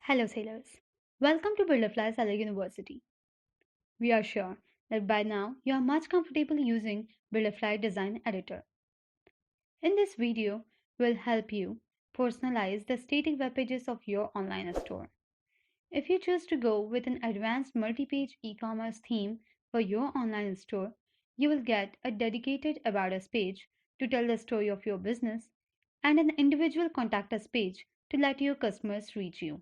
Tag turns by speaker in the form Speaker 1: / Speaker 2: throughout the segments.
Speaker 1: Hello, sailors. Welcome to Builderfly Design University. We are sure that by now you are much comfortable using Builderfly Design Editor. In this video, we'll help you personalize the static web pages of your online store. If you choose to go with an advanced multi-page e-commerce theme for your online store, you will get a dedicated About Us page to tell the story of your business and an individual Contact Us page to let your customers reach you.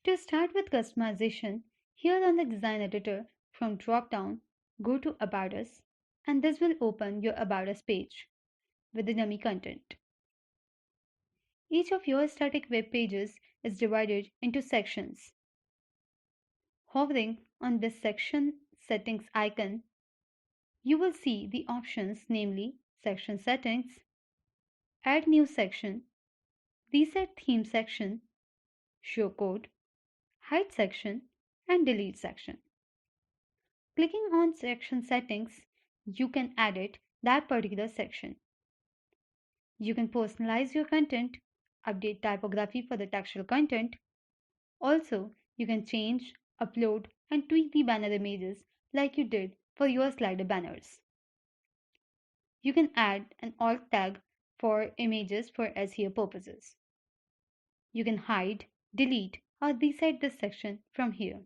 Speaker 1: To start with customization, here on the Design Editor, from drop-down, go to About Us, and this will open your About Us page with the dummy content. Each of your static web pages is divided into sections. Hovering on this section settings icon, you will see the options, namely Section Settings, Add New Section, Reset Theme Section, Show Code, Hide Section, and Delete Section. Clicking on section settings, you can edit that particular section. You can personalize your content, update typography for the textual content. Also, you can change, upload, and tweak the banner images like you did for your slider banners. You can add an alt tag for images for SEO purposes. You can hide, delete, or reset this section from here.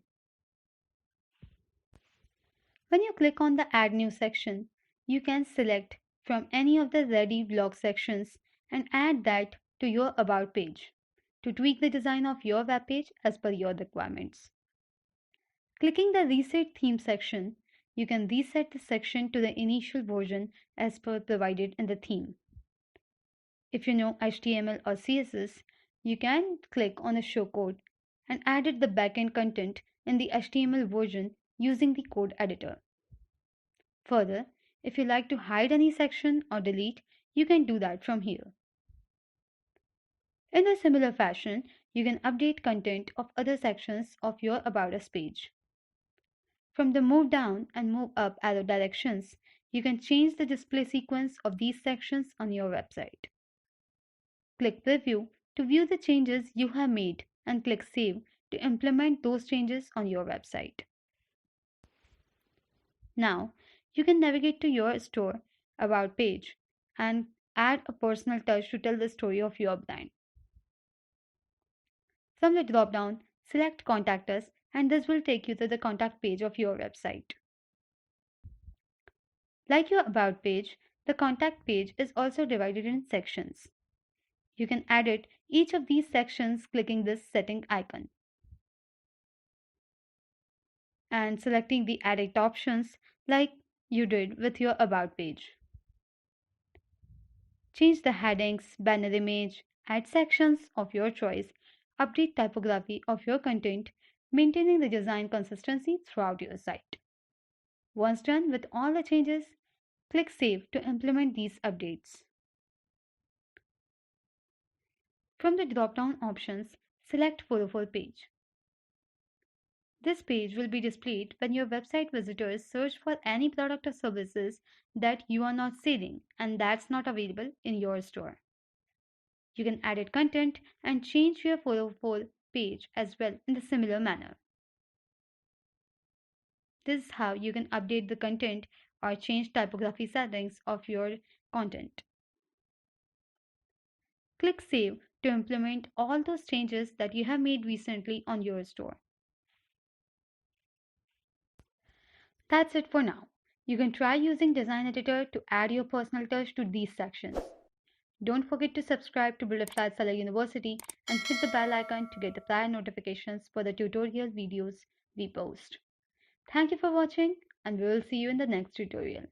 Speaker 1: When you click on the Add New section, you can select from any of the ready blog sections and add that to your About page to tweak the design of your web page as per your requirements. Clicking the Reset Theme section, you can reset the section to the initial version as per provided in the theme. If you know HTML or CSS, you can click on the Show Code and edit the backend content in the HTML version using the code editor. Further, if you like to hide any section or delete, you can do that from here. In a similar fashion, you can update content of other sections of your About Us page. From the Move Down and Move Up arrow directions, you can change the display sequence of these sections on your website. Click Preview to view the changes you have made and click Save to implement those changes on your website. Now, you can navigate to your store About page and add a personal touch to tell the story of your brand. From the drop-down, select Contact Us, and this will take you to the contact page of your website. Like your About page, the contact page is also divided in sections. You can edit each of these sections clicking this setting icon and selecting the edit options like you did with your About page. Change the headings, banner image, add sections of your choice, update typography of your content, maintaining the design consistency throughout your site. Once done with all the changes, click Save to implement these updates. From the drop-down options, select 404 page. This page will be displayed when your website visitors search for any product or services that you are not selling and that's not available in your store. You can edit content and change your 404 page as well in a similar manner. This is how you can update the content or change typography settings of your content. Click Save to implement all those changes that you have made recently on your store. That's it for now. You can try using Design Editor to add your personal touch to these sections. Don't forget to subscribe to Builderfly Design University and hit the bell icon to get the prior notifications for the tutorial videos we post. Thank you for watching, and we will see you in the next tutorial.